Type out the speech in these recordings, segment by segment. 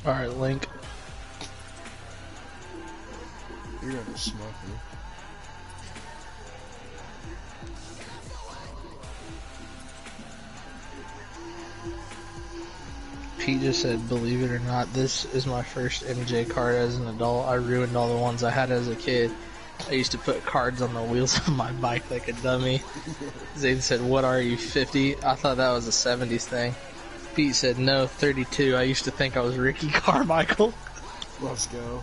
Alright, Link. You're gonna smoke me. Pete just said, believe it or not, this is my first MJ card as an adult. I ruined all the ones I had as a kid. I used to put cards on the wheels of my bike like a dummy. Zane said, what are you, 50? I thought that was a 70s thing. Pete said, no, 32. I used to think I was Ricky Carmichael. Let's go.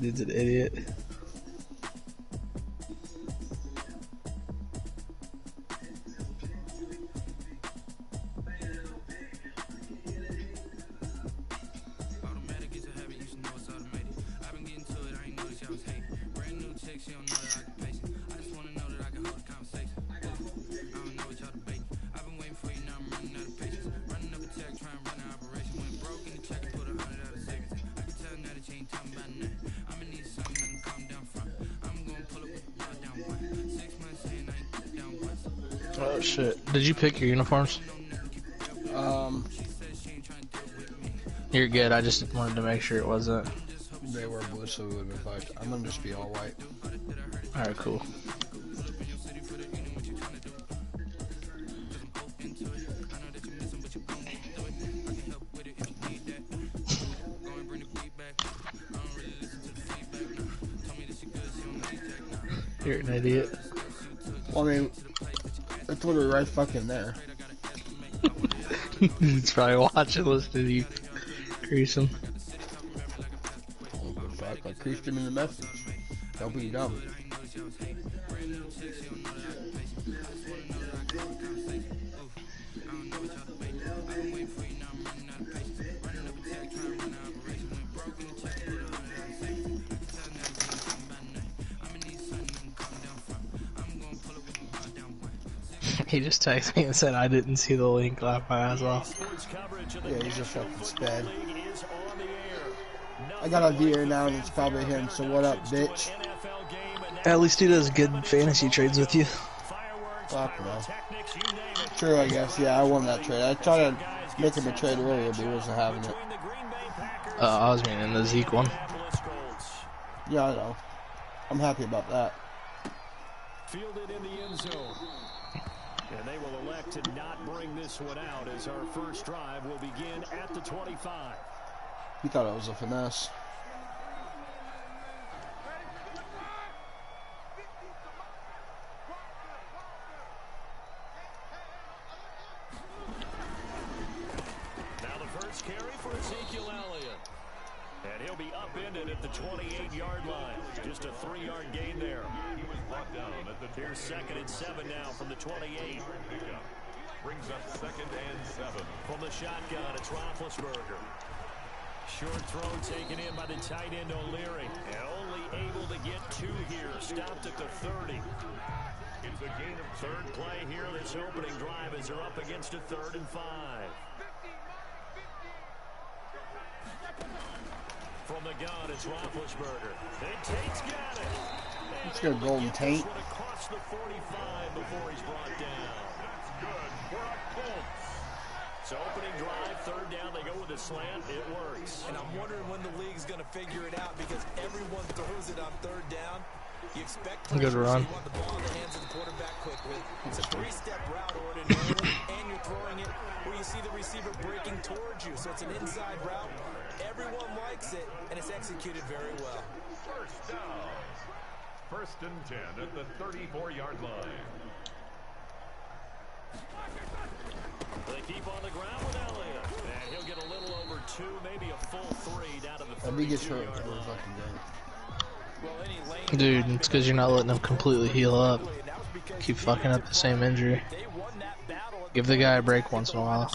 Dude's an idiot. Oh shit. Did you pick your uniforms? You're good, I just wanted to make sure it wasn't. They were blue, so we would have been fucked. I'm gonna just be all white. Alright, cool. You're an idiot. Well, I mean, it's literally right fucking there. He's probably watching, listening to you crease him. Oh, fuck, I creased him in the message. Don't be dumb. He just texted me and said I didn't see the link, laughed my ass off. Yeah, he's a fucking sped. I got a VR now and it's probably him, so what up, bitch? At least he does good fantasy trades with you. Fuck no. True, I guess. Yeah, I won that trade. I tried to make him a trade earlier, but he wasn't having it. I was meaning the Zeke one. Yeah, I know. I'm happy about that. Fielded in the end zone. And they will elect to not bring this one out as our first drive will begin at the 25. He thought it was a finesse. Now the first carry for Ezekiel Elliott. And he'll be upended at the 28-yard line. Just a 3-yard gain there. He was brought down at the Here's 2nd and 7 now from the 28. Brings up 2nd and 7. From the shotgun, it's Roethlisberger. Short throw taken in by the tight end O'Leary. And only able to get 2 here. Stopped at the 30. It's a gain of 3rd play here this opening drive as they're up against a 3rd and 5. From the gun, it's Roethlisberger. And Tate's got it. Let's go, Golden Tate. Across the 45 before he's brought down. That's good for a Colts. So opening drive, 3rd down, they go with a slant. It works. And I'm wondering when the league's going to figure it out because everyone throws it on 3rd down. You expect good run. You want the ball in the hands of the quarterback quickly. It's a 3-step route ordinarily, and you're throwing it where you see the receiver breaking towards you. So it's an inside route. Everyone likes it, and it's executed very well. First down. 1st and 10 at the 34-yard line. They keep on the ground with Elliott. And he'll get a little over 2, maybe a full 3 down to the 30. That big gets hurt. That was fucking great. Dude, it's because you're not letting him completely heal up. Keep fucking up the same injury. Give the guy a break once in a while.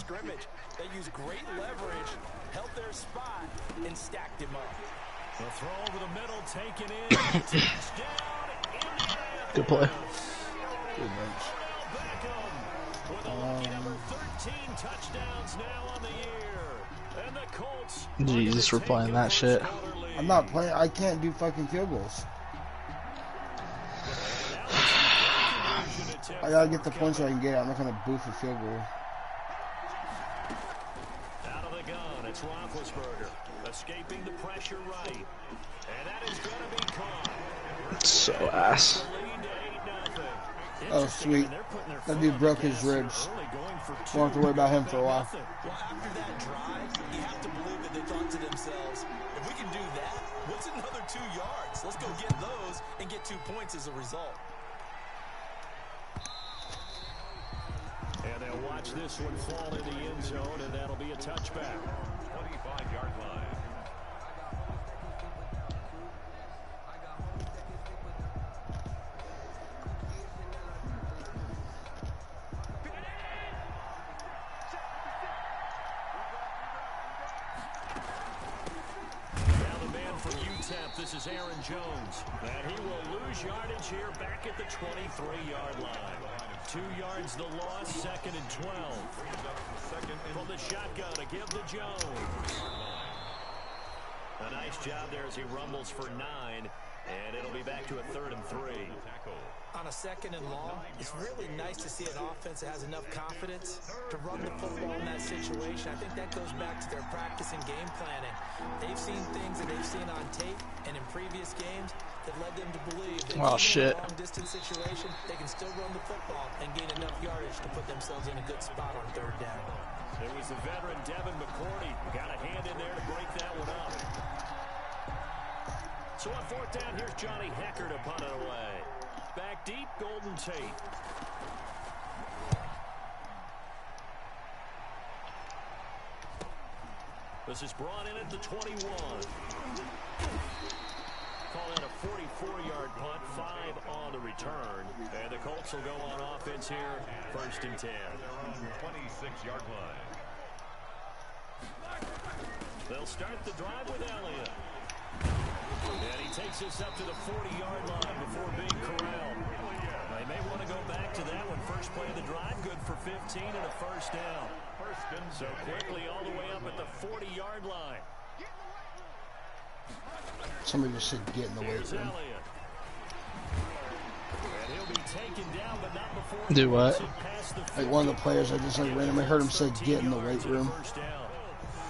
They used great leverage, held their spot, and stacked him up. The throw over the middle, taken in. Touchdown, Good play. Good bench. with a lucky number 13 touchdowns now on the year. And the Colts. Jesus, we're playing that shit. I'm not playing. I can't do fucking field goals. I gotta get the points so I can get it. I'm not gonna boof a field goal. That's Roethlisberger escaping the pressure right. And that is going to be caught. So ass. Oh, sweet. That dude broke his ribs. Won't have to worry about him for a while. Well, after that drive, you have to believe that they thought to themselves, if we can do that, what's another 2 yards? Let's go get those and get 2 points as a result. And they'll watch this one fall in the end zone, and that'll be a touchback. 25-yard line. This is Aaron Jones, and he will lose yardage here back at the 23-yard line. 2 yards the loss, 2nd and 12. From the shotgun to give to Jones. A nice job there as he rumbles for 9, and it'll be back to a 3rd and 3. On a 2nd and long, it's really nice to see an offense that has enough confidence to run the football in that situation. I think that goes back to their practice and game planning. They've seen things that they've seen on tape and in previous games that led them to believe that in a long-distance situation, they can still run the football and gain enough yardage to put themselves in a good spot on 3rd down. It was the veteran Devin McCourty who got a hand in there to break that one up. So on 4th down, here's Johnny Hecker to punt it away. Back deep, Golden Tate. This is brought in at the 21. Call that a 44-yard punt, 5 on the return. And the Colts will go on offense here, 1st and 10. 26-yard line. They'll start the drive with Elliott. And he takes us up to the 40-yard line before being corralled. They may want to go back to that one. First play of the drive, good for 15 and a 1st down. So quickly all the way up at the 40-yard line. Somebody just said get in the weight room. And he'll be taken down, but not before. Do what? Like one of the players, I just like randomly heard him say get in the weight room.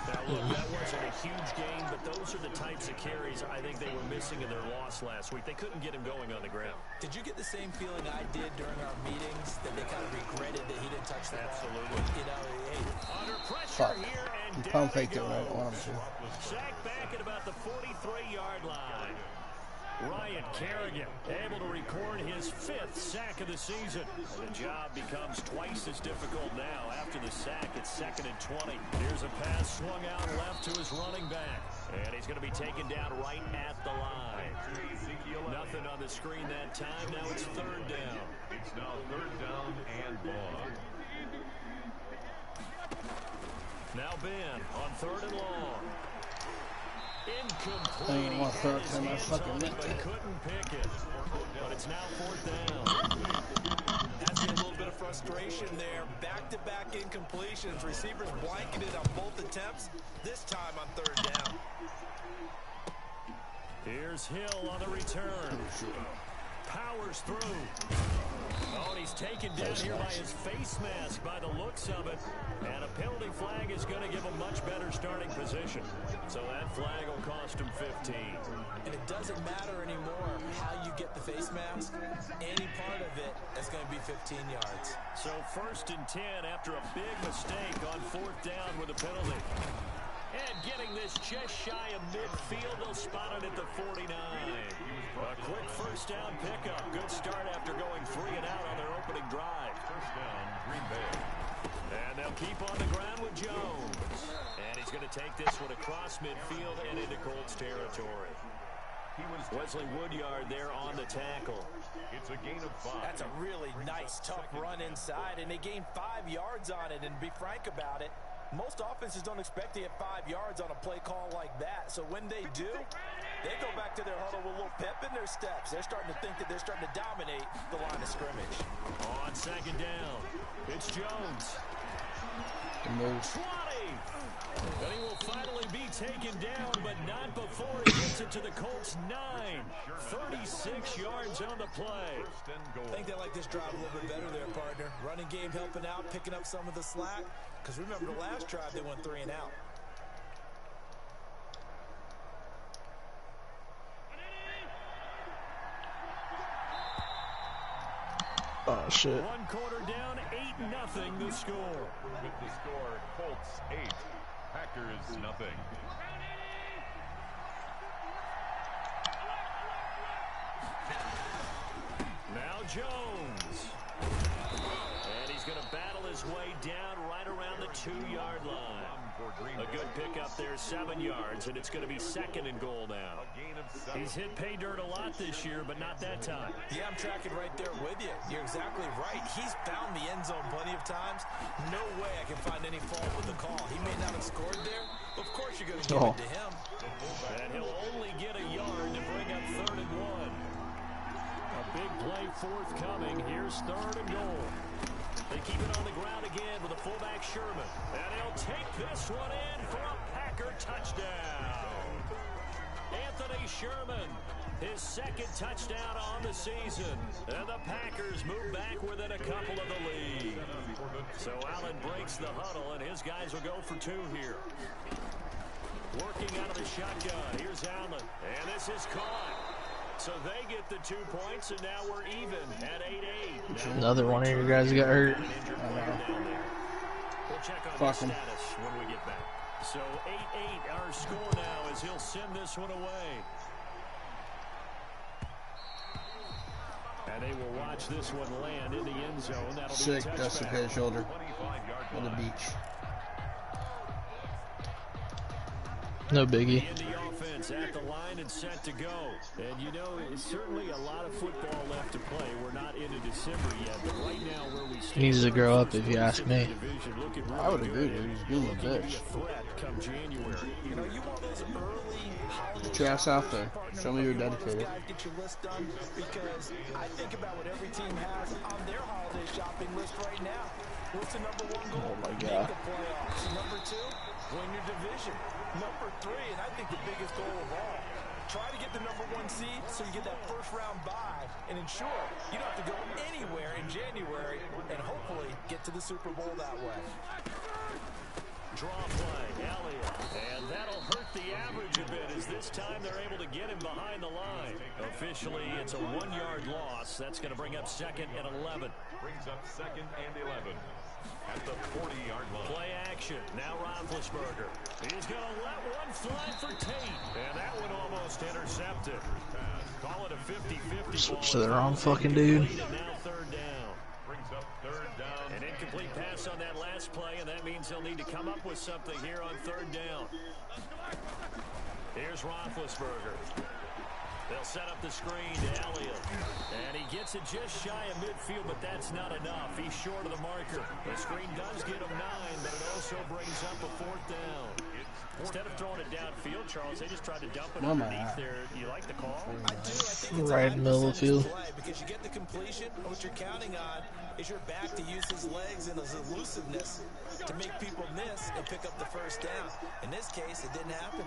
Now, look, that wasn't a huge gain, but those are the types of carries I think they were missing in their loss last week. They couldn't get him going on the ground. Did you get the same feeling I did during our meetings, that they kind of regretted that he didn't touch the ball? Absolutely. You know, hey, under pressure here, and He down pump faked he it right. I want him to. Sacked back at about the 43-yard line. Ryan Kerrigan able to record his 5th sack of the season. The job becomes twice as difficult now. After the sack, it's 2nd and 20. Here's a pass swung out left to his running back. And he's going to be taken down right at the line. Nothing on the screen that time. Now it's 3rd down. It's now 3rd down and long. Now Ben on 3rd and long. Incomplete. I didn't want to throw it to him. I fucking meant But to. couldn't pick it. But it's now 4th down. that's a little bit of frustration there. Back-to-back incompletions. Receivers blanketed on both attempts, this time on 3rd down. Here's Hill on the return. Powers through. Oh, and he's taken down here by his face mask by the looks of it. And a penalty flag is going to give him much better starting position. So that flag will cost him 15. And it doesn't matter anymore how you get the face mask. Any part of it is going to be 15 yards. So 1st and 10 after a big mistake on 4th down with a penalty. And getting this just shy of midfield, they'll spot it at the 49. A quick 1st down pickup. Good start after going 3 and out on their opening drive. 1st down, Green Bay. And they'll keep on the ground with Jones. And he's going to take this one across midfield and into Colts territory. Wesley Woodyard there on the tackle. It's a gain of 5. That's a really nice, tough run inside, and they gained 5 yards on it. And to be frank about it, most offenses don't expect to get 5 yards on a play call like that. So when they do, they go back to their huddle with a little pep in their steps. They're starting to think that they're starting to dominate the line of scrimmage. On 2nd down, it's Jones. Good move. 20. And he will finally be taken down, but not before he gets it to the Colts 9. 36 yards on the play. I think they like this drive a little bit better there, partner. Running game helping out, picking up some of the slack. Because remember, the last drive they went 3 and out. Oh, shit. One quarter down, 8-0 the score. With the score, Colts 8, Packers nothing. Now Jones. And he's going to battle his way down right around the 2-yard line. A good pickup there, 7 yards, and it's going to be 2nd and goal now. He's hit pay dirt a lot this year, but not that time. Yeah, I'm tracking right there with you. You're exactly right. He's found the end zone plenty of times. No way I can find any fault with the call. He may not have scored there. Of course you're going to give it to him. And he'll only get a yard to bring up 3rd and 1. A big play forthcoming. Here's 3rd and goal. They keep it on the ground again with a fullback Sherman. And he'll take this one in for a Packer touchdown. Anthony Sherman, his 2nd touchdown on the season. And the Packers move back within a couple of the lead. So Allen breaks the huddle, and his guys will go for 2 here. Working out of the shotgun. Here's Allen. And this is caught. So they get the 2 points, and now we're even at 8-8. Another one of your guys got hurt. We'll check on his status when we get back. So 8-8 our score now as he'll send this one away. And they will watch this one land in the end zone. That'll Sick, be a dislocated shoulder on the beach. No biggie. In the offense at the line and set to go. And you know, it's certainly a lot of football left to play. We're not into December yet, but right now where we stand, He needs to grow up, if you ask me. I would agree, dude. He's being a bitch. Come January. You know, you want those early holiday Get your ass out there. Show me you're dedicated. Get your list done, because I think about what every team has on their holiday shopping list right now. What's the number 1 goal? Oh my Make God. the playoffs. Number 2, win your division. Number 3, and I think the biggest goal of all, try to get the number 1 seed so you get that first round bye and ensure you don't have to go anywhere in January and hopefully get to the Super Bowl that way. Draw play, Elliott. And that'll hurt the average a bit as this time they're able to get him behind the line. Officially, it's a 1-yard loss. That's going to bring up 2nd and 11. Brings up 2nd and 11 at the 40-yard line. Play action. Now Roethlisberger. He's going to let one fly for Tate. And that one almost intercepted. Call it a 50-50 Switch to the wrong fucking dude. Now 3rd down. Brings up 3rd down. An incomplete pass on that last play, and that means he'll need to come up with something here on 3rd down. Here's Roethlisberger. They'll set up the screen to Elliott. And he gets it just shy of midfield, but that's not enough. He's short of the marker. The screen does get him 9, but it also brings up a 4th down. Instead of throwing it downfield, Charles, they just tried to dump it underneath there. Do you like the call? I do. I think it's Right in the middle of the field. because you get the completion. What you're counting on is your back to use his legs and his elusiveness to make people miss and pick up the first down. In this case, it didn't happen.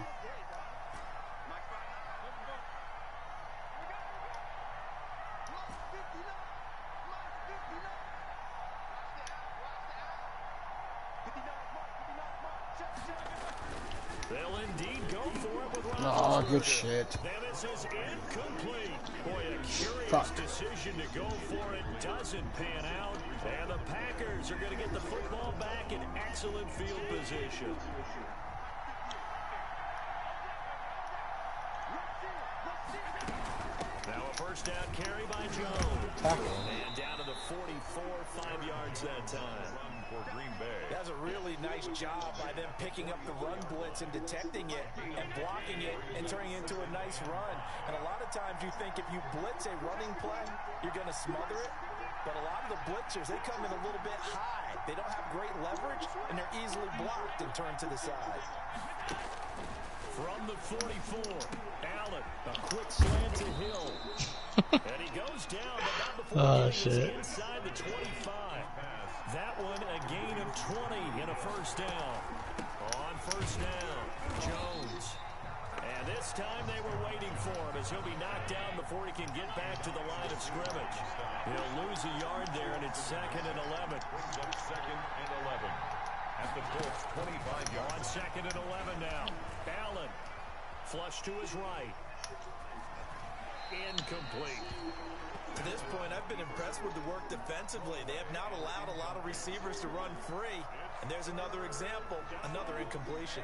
They'll indeed go for it with Oh, Roethlisberger. good shit. And this is incomplete. Boy, a curious decision to go for it doesn't pan out. And the Packers are going to get the football back in excellent field position. Now a first down carry by Jones. And down to the 44, 5 yards that time. For Green Bay. That's a really nice job by them picking up the run blitz and detecting it and blocking it and turning it into a nice run. And a lot of times you think if you blitz a running play, you're going to smother it. But a lot of the blitzers, they come in a little bit high. They don't have great leverage, and they're easily blocked and turned to the side. From the 44, Allen, a quick slant to Hill. And he goes down, but not before getting inside the 25. That one a gain of 20 and a first down. On first down, Jones. And this time they were waiting for him as he'll be knocked down before he can get back to the line of scrimmage. He'll lose a yard there, and it's 2nd and 11. Brings up 2nd and 11 at the Colts 25-yard. On 2nd and 11 now. Allen, flush to his right. incomplete. To this point, I've been impressed with the work defensively. They have not allowed a lot of receivers to run free. And there's another example, another incompletion.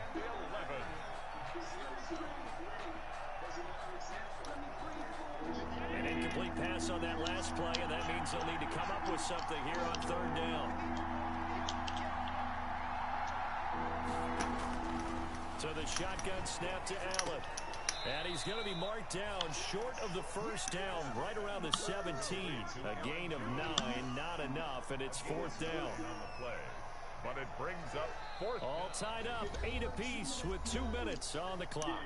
An incomplete pass on that last play, and that means they'll need to come up with something here on third down. So the shotgun snap to Allen. And he's going to be marked down short of the first down, right around the 17. A gain of 9, not enough, and it's fourth down. But it brings up fourth. All tied up, 8 apiece with 2 minutes on the clock.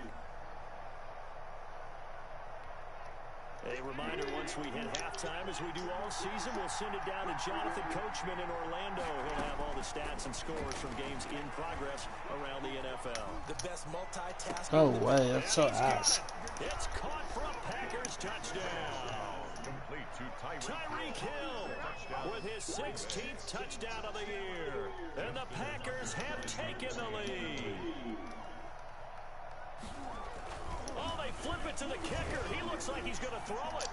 A reminder, once we hit halftime, as we do all season, we'll send it down to Jonathan Coachman in Orlando. He'll have all the stats and scores from games in progress around the NFL. The best multitasking. No way, that's so ass. It's caught for a Packers touchdown. Complete to Tyreek Hill with his 16th touchdown of the year. And the Packers have taken the lead. Oh, they flip it to the kicker. He looks like he's going to throw it.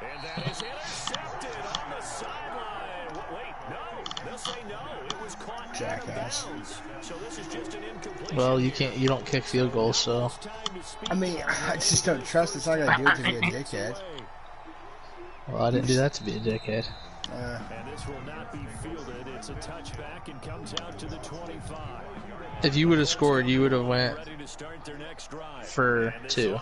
And that is intercepted on the sideline. Wait, no. They'll say no. It was caught Jackass. out of bounds. So this is just an incompletion. Well, you don't kick field goals, so. I mean, I just don't trust it's not going to do it to be a dickhead. Well, I didn't do that to be a dickhead. And this will not be fielded. It's a touchback and comes out to the 25. If you would have scored, you would have went for 2.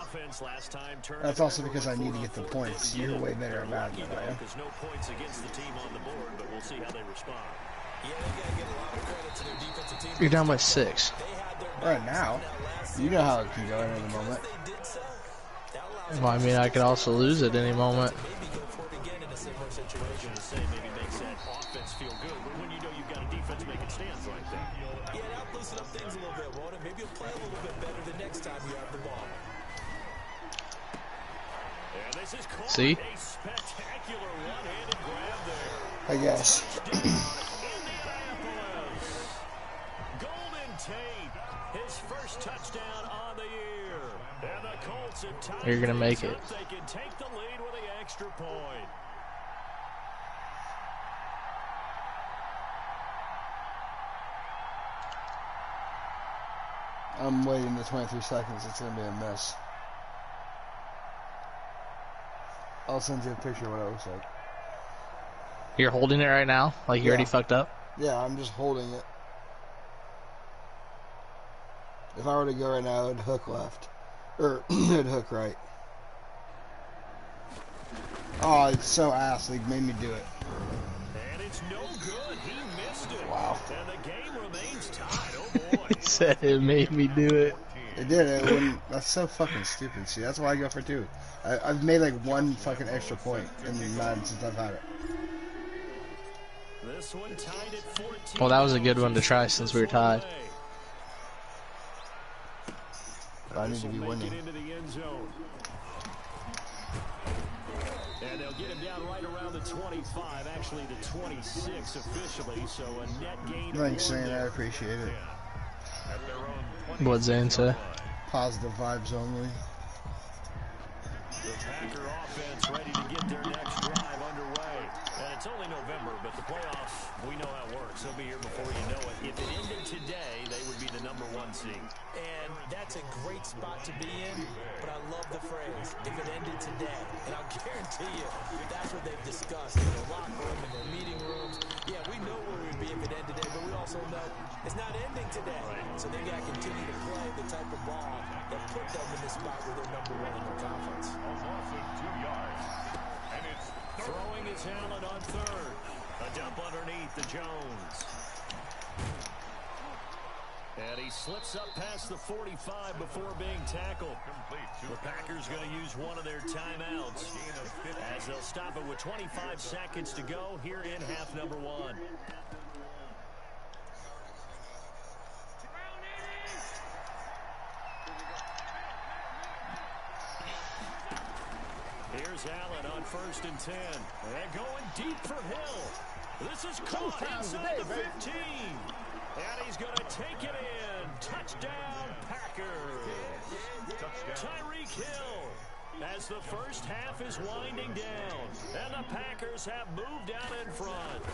That's also because I need to get the points. You're way better at Madden than I am. There's no points against the team on the board, but we'll see how they respond. Yeah, they got to get a lot of credit to their defensive team. You're down by 6. Right now, you know how it can go in any moment. Well, I mean, I could also lose at any moment. Maybe go for it again in a similar situation. To say maybe makes that offense feel good, but when you know you've got a defense making stands like that. Yeah, that'll loosen up things a little bit, won't it? Maybe you'll play a little bit better the next time you have the ball. And this is called See? a spectacular one-handed grab there. I guess. Indianapolis. Golden Tate, his first touchdown on the year. And the Colts have tied. You're gonna make it. They can take the lead with the extra point. I'm waiting the 23 seconds. It's going to be a mess. I'll send you a picture of what it looks like. You're holding it right now? Like you already fucked up? Yeah, I'm just holding it. If I were to go right now, it'd hook left. Or, it'd hook right. Oh, it's so ass. They made me do it. And it's no good. He missed it. Wow. And the game remains tied. Oh, boy. He said it made me do it. It did. It wouldn't, that's so fucking stupid. See, that's why I go for 2. I've made like 1 fucking extra point in Madden since I've had it. This one tied at 14. Well, that was a good one to try since we were tied. I need to be winning. Into the end zone. And they'll get him down right around the 25, actually the 26 officially, so a net gain. Thanks, Zane. I appreciate it. What'd Zane say? Positive vibes only. The Packer offense ready to get their next drive underway. And it's only November, but the playoffs, we know how it works. They'll be here before you know it. If it ended today, they would be the #1 seed. And that's a great spot to be in, but I love the phrase, if it ended today. And I'll guarantee you, that's what they've discussed in their locker room, in their meeting rooms. Yeah, we know where we'd be if it ended today, but we also know it's not ending today. So they got to continue to play the type of ball that put them in the spot where they're #1 in their conference. A loss of 2 yards. And it's Throwing his Allen on third. A dump underneath the Jones. And he slips up past the 45 before being tackled. The Packers going to use one of their timeouts as they'll stop it with 25 seconds to go here in half number 1. Here's Allen on 1st and 10. And going deep for Hill. This is caught inside the 15. And he's going to take it in. Touchdown, Packers. Tyreek Hill as the first half is winding down. And the Packers have moved out in front.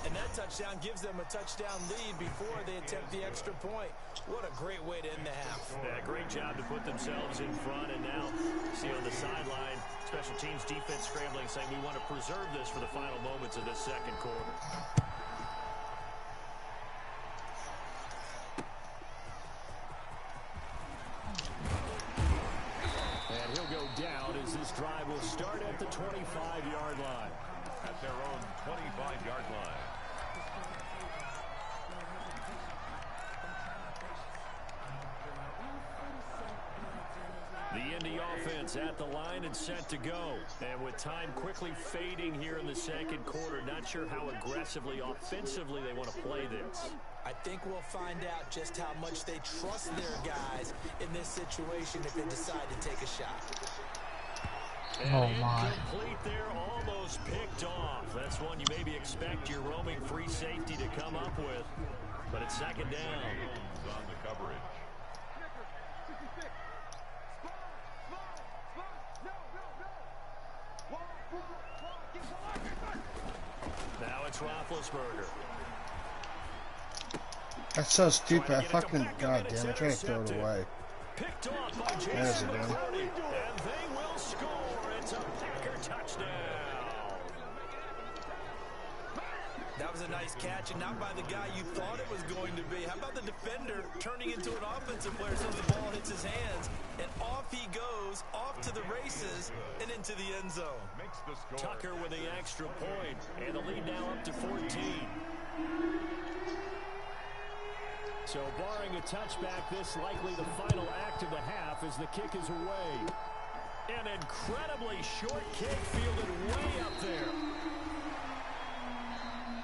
And that touchdown gives them a touchdown lead before they attempt the extra point. What a great way to end the half. Yeah, great job to put themselves in front. And now, see on the sideline, special teams defense scrambling, saying we want to preserve this for the final moments of this second quarter. And he'll go down as this drive will start at the 25-yard line. At their own 25-yard line. The Indy offense at the line and set to go. And with time quickly fading here in the second quarter, not sure how aggressively, offensively they want to play this. I think we'll find out just how much they trust their guys in this situation if they decide to take a shot. Oh my. Incomplete there, almost picked off. That's one you maybe expect your roaming free safety to come up with. But it's second down. On the coverage. Now it's Roethlisberger. That's so stupid. I fucking, god damn, I tried to throw it away. Picked off by There's Jason it, man. McCourty, and they will score. It's a Packer touchdown. That was a nice catch, and not by the guy you thought it was going to be. How about the defender turning into an offensive player so the ball hits his hands, and off he goes, off to the races, and into the end zone. Makes the score. Tucker with the extra point, and the lead now up to 14. So barring a touchback, this likely the final act of the half as the kick is away. An incredibly short kick fielded way up there.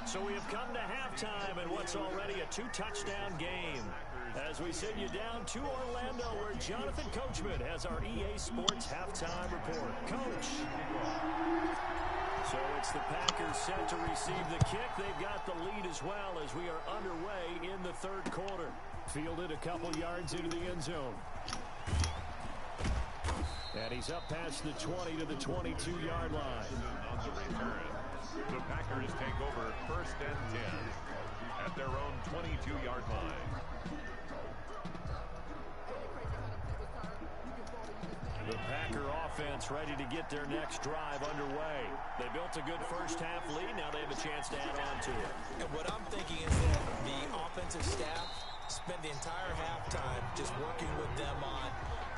So we have come to halftime in what's already a two-touchdown game. As we send you down to Orlando, where Jonathan Coachman has our EA Sports halftime report. Coach. So it's the Packers set to receive the kick. They've got the lead as well as we are underway in the third quarter. Fielded a couple yards into the end zone. And he's up past the 20 to the 22-yard line. On the return, the Packers take over first and 10 at their own 22-yard line. The Packer offense ready to get their next drive underway. They built a good first half lead. Now they have a chance to add on to it. And what I'm thinking is that the offensive staff spent the entire halftime just working with them on,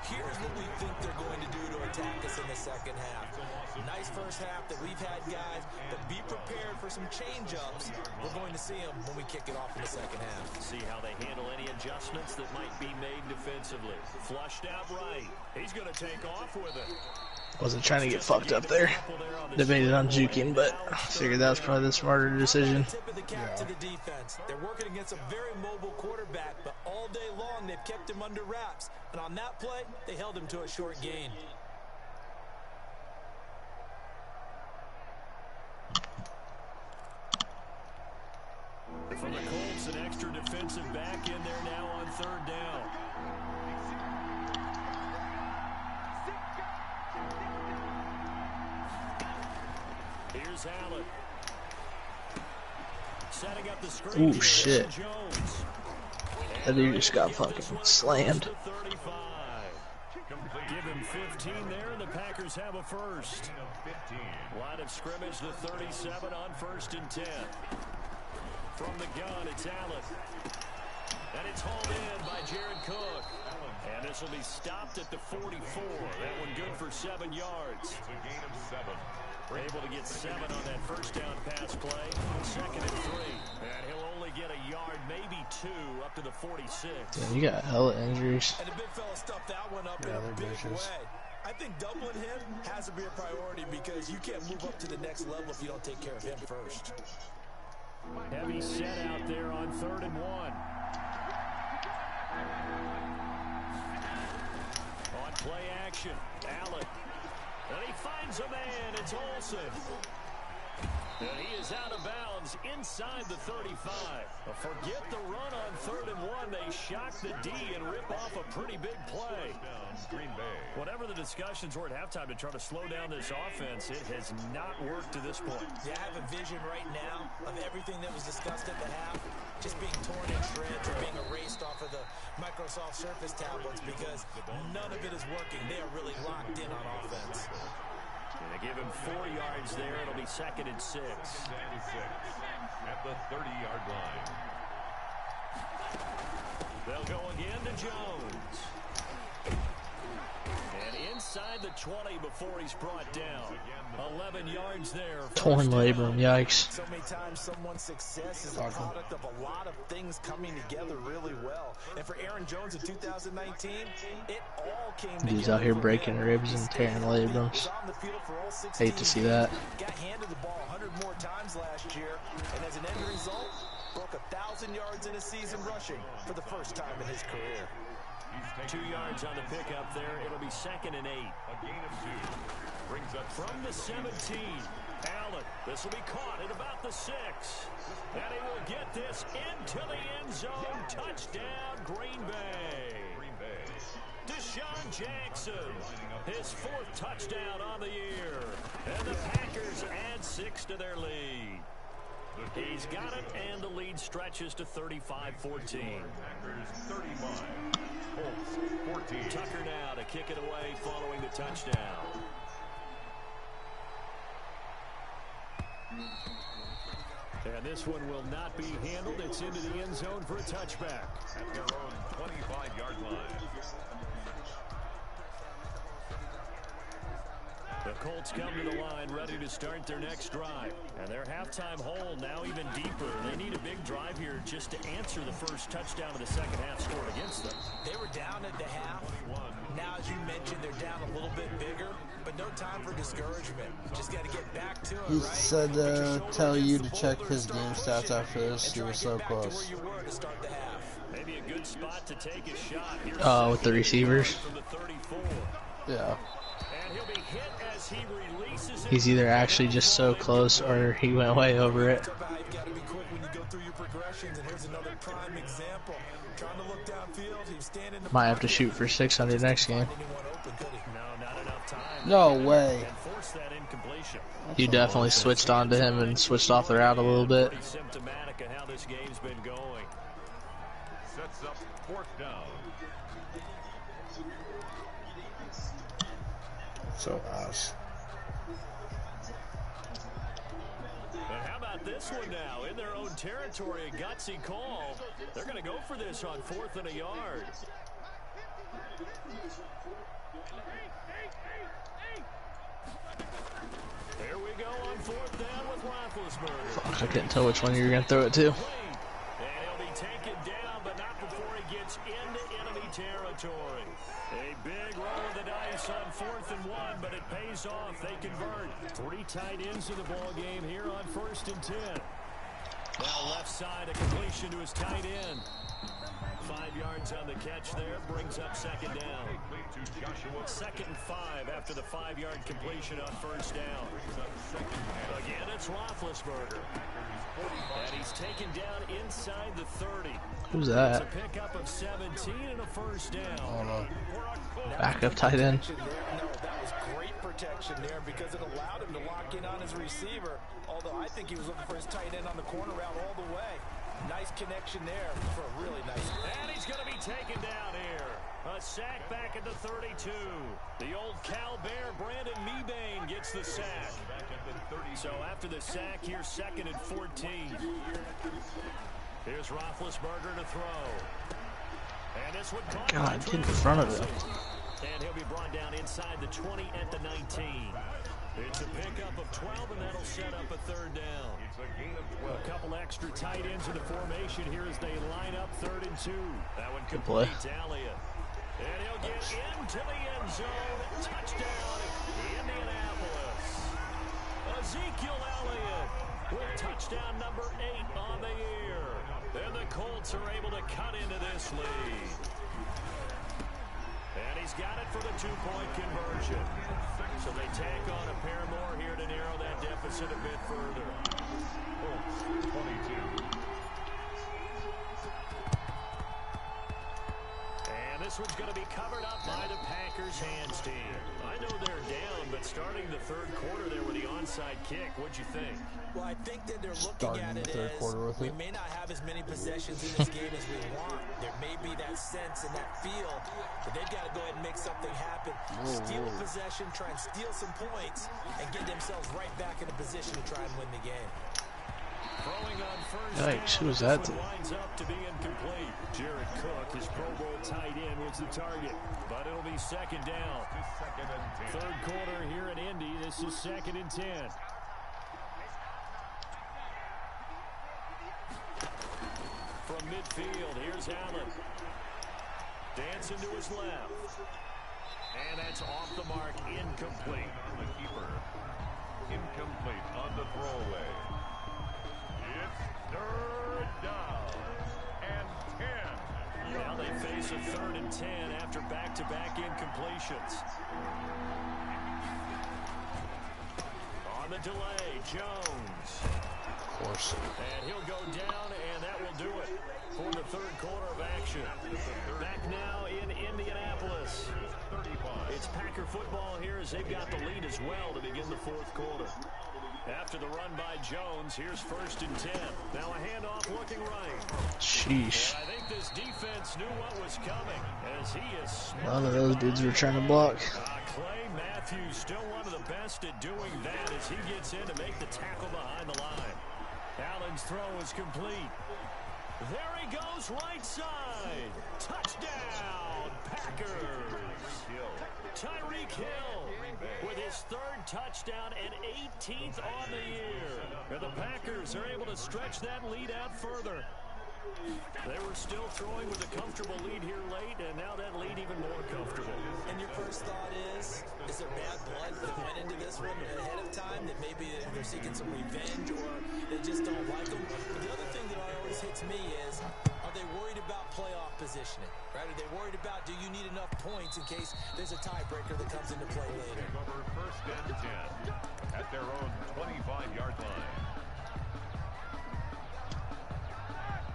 here's what we think they're going to do to attack us in the second half. Nice first half that we've had, guys, but be prepared for some change-ups. We're going to see them when we kick it off in the second half. See how they handle any adjustments that might be made defensively. Flushed out right. He's going to take off with it. Wasn't trying to get fucked up there. Debated on juking, but figured that was probably the smarter decision. Tip of the cap to the defense. They're working against a very mobile quarterback, but all day long they've kept him under wraps. And on that play, they held him to a short gain. From the Colts, an extra defensive back in there now on third down. Here's Allen. Setting up the screen. Ooh, shit. That dude just got fucking slammed. Give him 15 there, and the Packers have a first. Line of scrimmage, the 37 on first and 10. From the gun, it's Allen. And it's hauled in by Jared Cook. And this will be stopped at the 44. That one good for 7 yards. It's a gain of 7. We're able to get 7 on that first down pass play. Second and 3. And he'll only get a yard, maybe 2, up to the 46. Damn, you got hella injuries. And the big fella stuffed that one up in a big way. I think doubling him has to be a priority because you can't move up to the next level if you don't take care of him first. Heavy set out there on 3rd and 1. On play action, Allen. And he finds a man. It's Olsen. And he is out of bounds inside the 35. Forget the run on 3rd and 1 they shock the D and rip off a pretty big play. Green Bay. Whatever the discussions were at halftime to try to slow down this offense, it has not worked to this point. Yeah, I have a vision right now of everything that was discussed at the half just being torn in shreds or being erased off of the Microsoft Surface tablets because none of it is working. They are really locked in on offense. They give him 4 yards there. It'll be 2nd and 6. At the 30-yard line. They'll go again to Jones. And inside the 20 before he's brought down. 11 yards there. Torn labrum, yikes. So many times someone's success is a product of a lot of things coming together really well. And for Aaron Jones in 2019, it all came together. He's out here breaking ribs and tearing labrums. Hate to see that. Got handed the ball 100 more times last year, and as an end result, broke 1,000 yards in a season rushing for the first time in his career. 2 yards on the pickup there. It'll be 2nd and 8. A gain of 2. Brings up From the 17. Allen. This will be caught at about the 6. And he will get this into the end zone. Touchdown, Green Bay. Deshaun Jackson. His 4th touchdown on the year. And the Packers add 6 to their lead. He's got it, and the lead stretches to 35-14. Packers 35. Colts 14. Tucker now to kick it away following the touchdown. And this one will not be handled. It's into the end zone for a touchback. At their own 25-yard line. The Colts come to the line ready to start their next drive. And their halftime hole now even deeper. They need a big drive here just to answer the first touchdown of the second half scored against them. They were down at the half. Now, as you mentioned, they're down a little bit bigger, but no time for discouragement. Just got to get back to it, He right? said tell you to check his game stats after this. He was so close. Maybe a good spot to take a shot. With the receivers. From the 34. Yeah. And he'll be hit as he releases it. He's either actually just so close or he went way over it. You've got to be quick when you go through your progressions, and here's another prime example. Trying to look downfield, he was standing. Might have to shoot for 600 next game. No, not enough time. No way. And force that incompletion. You definitely switched on to him and switched off the route a little bit. Pretty symptomatic of how this game's been going. Sets up 4th down. So ass. And how about this one now? In their own territory, a gutsy call. They're going to go for this on 4th and a yard. Here we go on 4th down with Roethlisberger. Fuck, I couldn't tell which one you were going to throw it to. And he'll be taken down, but not before he gets into enemy territory. A big roll of the dice on 4th and 1, but it pays off. They convert. 3 tight ends in the ball game here on 1st and 10. Now left side, a completion to his tight end. 5 yards on the catch there, brings up 2nd down. 2nd and 5 after the 5-yard completion on 1st down. Again, it's Roethlisberger. And he's taken down inside the 30. Who's that? It's a pickup of 17 and a 1st down. Oh no. Backup tight end. No, that was great protection there because it allowed him to lock in on his receiver. Although I think he was looking for his tight end on the corner route all the way. Nice connection there for a really nice. And he's going to be taken down here. A sack back at the 32. The old Cal Bear, Brandon Mebane, gets the sack. So after the sack, here's 2nd and 14. Here's Roethlisberger to throw. And this one caught. God, get in front of him. And he'll be brought down inside the 20 at the 19. It's a pickup of 12, and that'll set up a 3rd down. A couple extra tight ends in the formation here as they line up 3rd and 2. That one completes Elliott. And he'll get into the end zone. Touchdown, Indianapolis. Ezekiel Elliott with touchdown number 8 on the year. And the Colts are able to cut into this lead. And he's got it for the 2-point conversion. So they tack on a pair more here to narrow that deficit a bit further. 22. this one's going to be covered up by the Packers hands team. I know they're down, but starting the third quarter there with the onside kick, what'd you think? Well, I think that they're looking Starting at the it third as quarter with we it. may not have as many possessions in this game as we want. There may be that sense and that feel that they've got to go ahead and make something happen. Steal a possession, try and steal some points, and get themselves right back in a position to try and win the game. Throwing on first Yikes, down, who was that? this one winds up to be incomplete. Jared Cook, his Pro Bowl tight end, was the target, but it'll be second down. Third quarter here in Indy. This is 2nd and 10. From midfield, here's Allen. Dancing to his left. And that's off the mark, incomplete. On the keeper. Incomplete on the throwaway. It's 3rd down and 10. Now they face a 3rd and 10 after back-to-back incompletions. On the delay, Jones. Of course. And he'll go down, and that will do it for the third quarter of action. Back now in Indianapolis. It's Packer football here as they've got the lead as well to begin the fourth quarter. After the run by Jones, here's 1st and 10. Now a handoff looking right. Sheesh. And I think this defense knew what was coming as he is smart. None of those dudes were trying to block. Clay Matthews still one of the best at doing that as he gets in to make the tackle behind the line. Allen's throw is complete. There he goes, right side. Touchdown, Packers. Tyreek Hill with his 3rd touchdown and 18th on the year. And the Packers are able to stretch that lead out further. They were still throwing with a comfortable lead here late, and now that lead even more comfortable. And your first thought is there bad blood that went into this one ahead of time, that maybe they're seeking some revenge or they just don't like them? But the other thing that always hits me is, are they worried about playoff positioning? Right? Are they worried about, do you need enough points in case there's a tiebreaker that comes into play later? Over 1st and 10 at their own 25-yard line.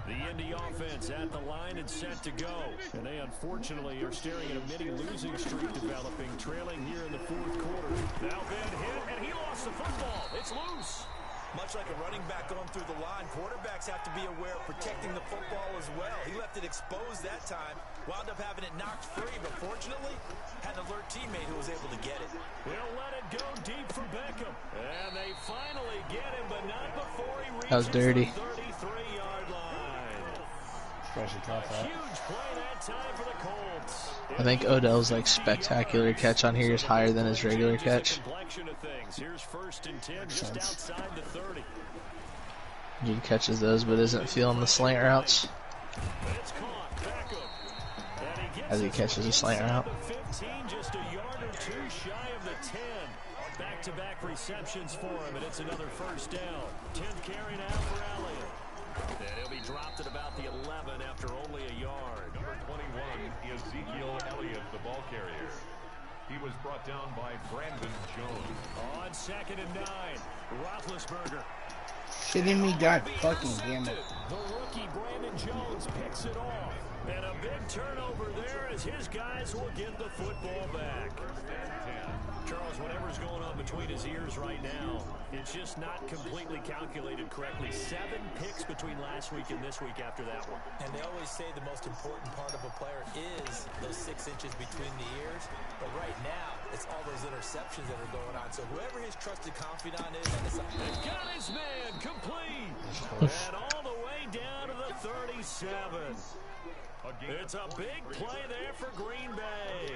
The Indy offense at the line and set to go. And they unfortunately are staring at a mini losing streak developing, trailing here in the fourth quarter. Now Ben hit, and he lost the football. It's loose. Much like a running back going through the line, quarterbacks have to be aware of protecting the football as well. He left it exposed that time, wound up having it knocked free, but fortunately, had an alert teammate who was able to get it. They'll let it go deep for Beckham. And they finally get him, but not before he reaches That was dirty. the 33-yard line. Especially tough, that. Huge play that time for the Colts. I think Odell's like spectacular catch on here is higher than his regular catch. Here's 1st and 10 just outside the 30. He catches those but isn't feeling the slant routes It's caught. Beckham. And he gets as he it catches a slant route. inside the 15, just a yard or two shy of the 10. Back-to-back receptions for him, and it's another 1st down. 10th carry now for Elliott. And he'll be dropped at about the 11 after only a yard. Number 21, Ezekiel Elliott, the ball carrier. He was brought down by Brandon Jones. On 2nd and 9, Roethlisberger. Shitting me, God fucking damn it. The rookie Brandon Jones picks it off. And a big turnover there as his guys will get the football back. Charles, whatever's going on between his ears right now, it's just not completely calculated correctly. 7 picks between last week and this week after that one. And they always say the most important part of a player is those 6 inches between the ears. But right now, it's all those interceptions that are going on. So whoever his trusted confidant is, They've got his man complete. And all the way down to the 37. It's a big play there for Green Bay.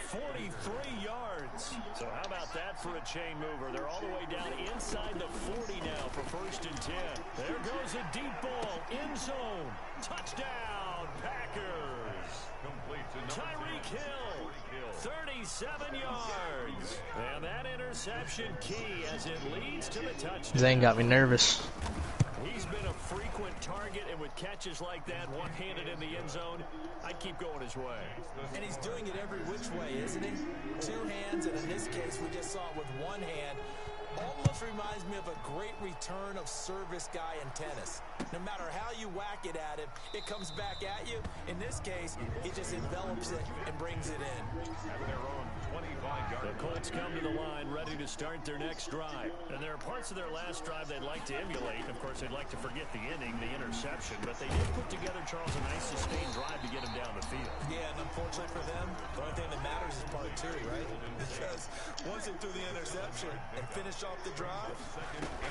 43 yards. So how about that for a chain mover? They're all the way down inside the 40 now for 1st and 10. There goes a deep ball. End zone. Touchdown, Packers. Tyreek Hill. 37 yards. And that interception key as it leads to the touchdown. Zane got me nervous. He's been a frequent target, and with catches like that, one-handed in the end zone, I'd keep going his way. and he's doing it every which way, isn't he? 2 hands, and in this case, we just saw it with 1 hand. Almost reminds me of a great return of service guy in tennis. No matter how you whack it at him, it comes back at you. In this case, he just envelops it and brings it in. At their own 25-yard The Colts come to the line ready to start their next drive. And there are parts of their last drive they'd like to emulate. Of course, they'd like to forget the inning, the interception. But they did put together, Charles, a nice sustained drive to get him down the field. Yeah, and unfortunately for them, the only thing that matters is part two, right? Because once they threw the interception and finished off the drive,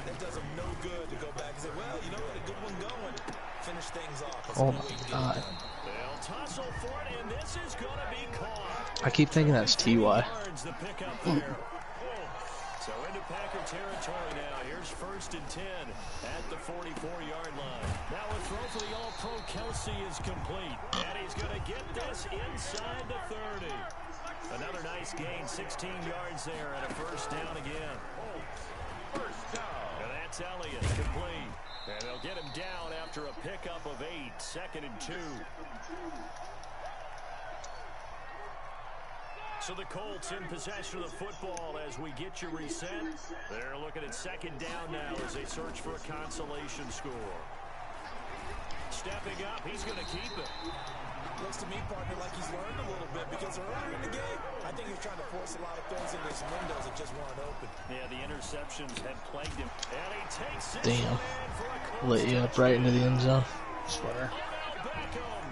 that does them no good to go back and say, well, you know, we had a good one going. Finish things off. That's Oh the only way my we can get it God. done. They'll tussle for it, and this is going to be caught. I keep thinking that's TY. Yards, the pickup there. So into Packer territory now. Here's 1st and 10 at the 44-yard line. Now a throw for the All-Pro Kelsey is complete. And he's going to get this inside the 30. Another nice gain, 16 yards there, and a 1st down again. First down. And that's Elliott, complete. And they'll get him down after a pickup of 8, 2nd and 2. So the Colts in possession of the football as we get you reset. They're looking at 2nd down now as they search for a consolation score. Stepping up, he's going to keep it. Looks to me, partner, like he's learned a little bit because earlier in the game, I think he was trying to force a lot of throws into his windows that just weren't open. Yeah, the interceptions had plagued him. And he takes this Damn. one in for a Colts Lit you up right into the end zone. Swear. Odell Beckham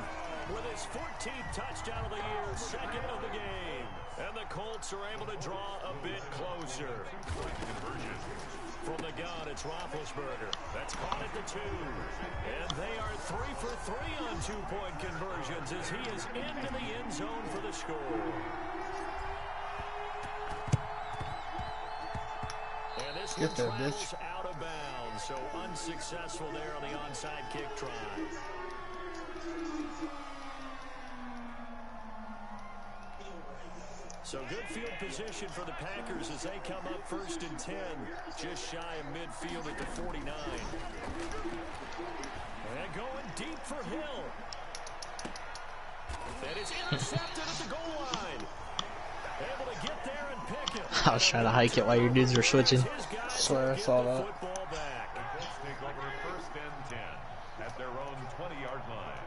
with his 14th touchdown of the year, 2nd of the game. And the Colts are able to draw a bit closer. From the gun, it's Roethlisberger. That's caught at the 2. And they are 3 for 3 on 2-point conversions as he is into the end zone for the score. And this one travels out of bounds, so unsuccessful there on the onside kick try. So good field position for the Packers as they come up 1st and 10, just shy of midfield at the 49. And going deep for Hill. And it's intercepted at the goal line. Able to get there and pick it. I was trying to hike it while your dudes were switching. Swear I saw that. Football back. The Colts take over 1st and 10 at their own 20-yard line.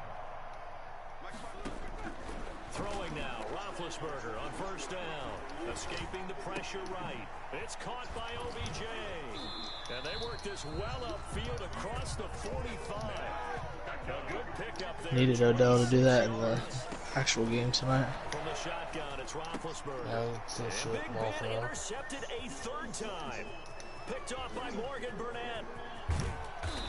Throwing now, Roethlisberger on 1st down. Escaping the pressure right. It's caught by OBJ. And they work this well upfield across the 45. A good pickup there. Needed Odell to do that in the actual game tonight. From the shotgun, it's Roethlisberger. Yeah, it's a And shit Big ball Ben for that. intercepted a 3rd time. Picked off by Morgan Burnett.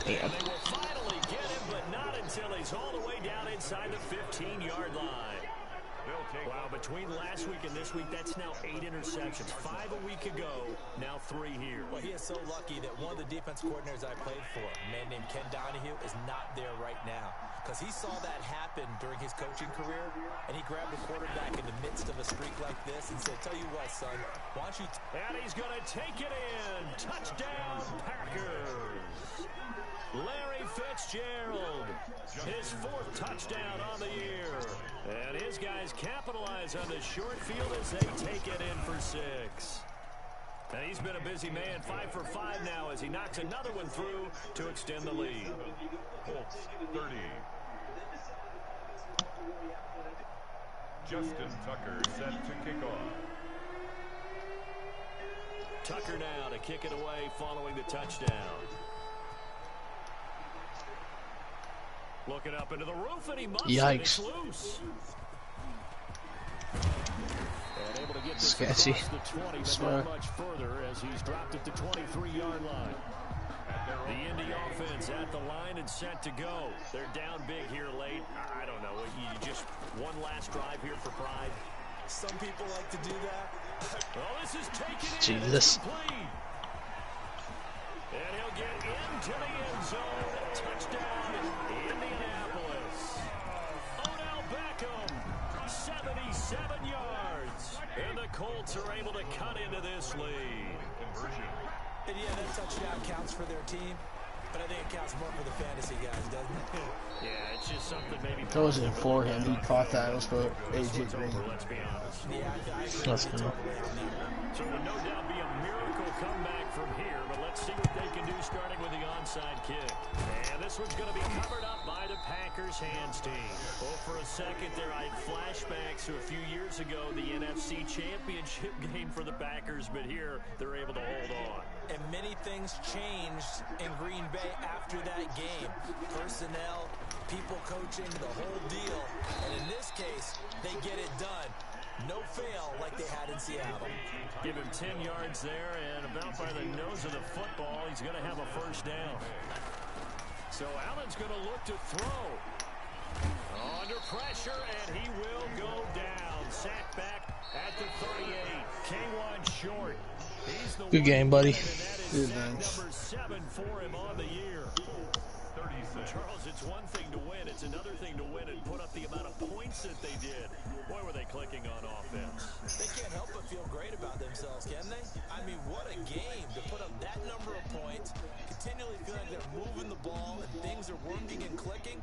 Damn. And they will finally get him, but not until he's all the way down inside the 15-yard line. Wow, between last week and this week, that's now 8 interceptions. 5 a week ago, now 3 here. Well, he is so lucky that one of the defense coordinators I played for, a man named Ken Donahue, is not there right now. Because he saw that happen during his coaching career, and he grabbed the quarterback in the midst of a streak like this and said, tell you what, son, why don't you... And he's going to take it in. Touchdown, Packers. Larry Fitzgerald, his 4th touchdown on the year. And his guys capitalize on the short field as they take it in for 6. And he's been a busy man, 5 for 5 now as he knocks another one through to extend the lead. Colts 30. Justin Tucker set to kick off. Tucker now to kick it away following the touchdown. Looking up into the roof, and he must have it loose. And able to get this Sketchy. across the 20, but not much further as he's dropped at the 23-yard line. The Indy offense at the line and set to go. They're down big here late. I don't know. You just one last drive here for pride. Some people like to do that. Oh, this is taken in. Jesus. Complete. And he'll get into the end zone. Touchdown, Indianapolis. Odell Beckham, 77 yards. And the Colts are able to cut into this lead. Conversion. And yeah, that touchdown counts for their team, but I think it counts more for the fantasy guys, doesn't it? Yeah, it's just something maybe. That wasn't for him. He caught that. It was for AJ Green. Let's be honest. Yeah, I agree That's with you cool. totally on that one. So it would no doubt be a miracle comeback from here, but let's see what they can do starting with the onside kick. And this one's going to be covered up by the Packers hands team. Well, for a second there, I had flashbacks to a few years ago, the NFC Championship game for the Packers, but here they're able to hold on. And many things changed in Green Bay after that game. Personnel, people coaching, the whole deal. And in this case, they get it done. No fail like they had in Seattle. Give him 10 yards there, and about by the nose of the football, he's going to have a first down. So Allen's going to look to throw. Under pressure, and he will go down. Sacked back at the 38. K1 short. He's the Good game, buddy. Good, thanks. Number 7 for him on the year. Charles, it's one thing to win. It's another thing to win and put up the amount of points that they did. Boy, were they clicking on offense. They can't help but feel great about themselves, can they? I mean, what a game to put up that number of points, continually feel like they're moving the ball and things are working and clicking.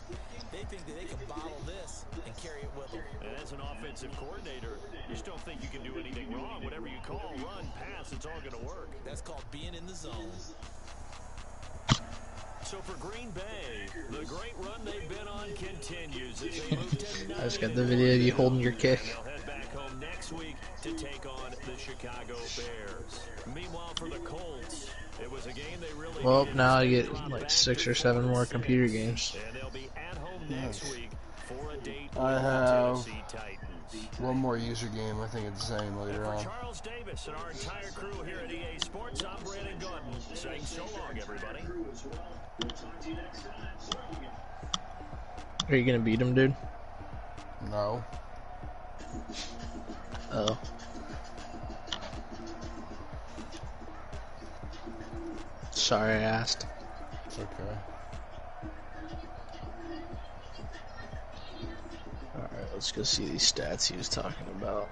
They think that they can bottle this and carry it with them. And as an offensive coordinator, you just don't think you can do anything wrong. Whatever you call, run, pass, it's all going to work. That's called being in the zone. So for Green Bay, the great run they've been on continues as they move to 9. I just got the video of you holding your kick. And they'll head back home next week to take on the Chicago Bears. Meanwhile, for the Colts, it was a game they really Well, needed now to I get stay like back 6 or to 7 more 7. computer games. And they'll be at home next week for a date I with the have Tennessee Titans. one more user game. I think it's the same later And on. for Charles Davis and our entire crew here at EA Sports, I'm Brandon Gordon saying so long, everybody. Are you gonna beat him, dude? No. Oh. Sorry I asked. It's okay. Alright, let's go see these stats he was talking about.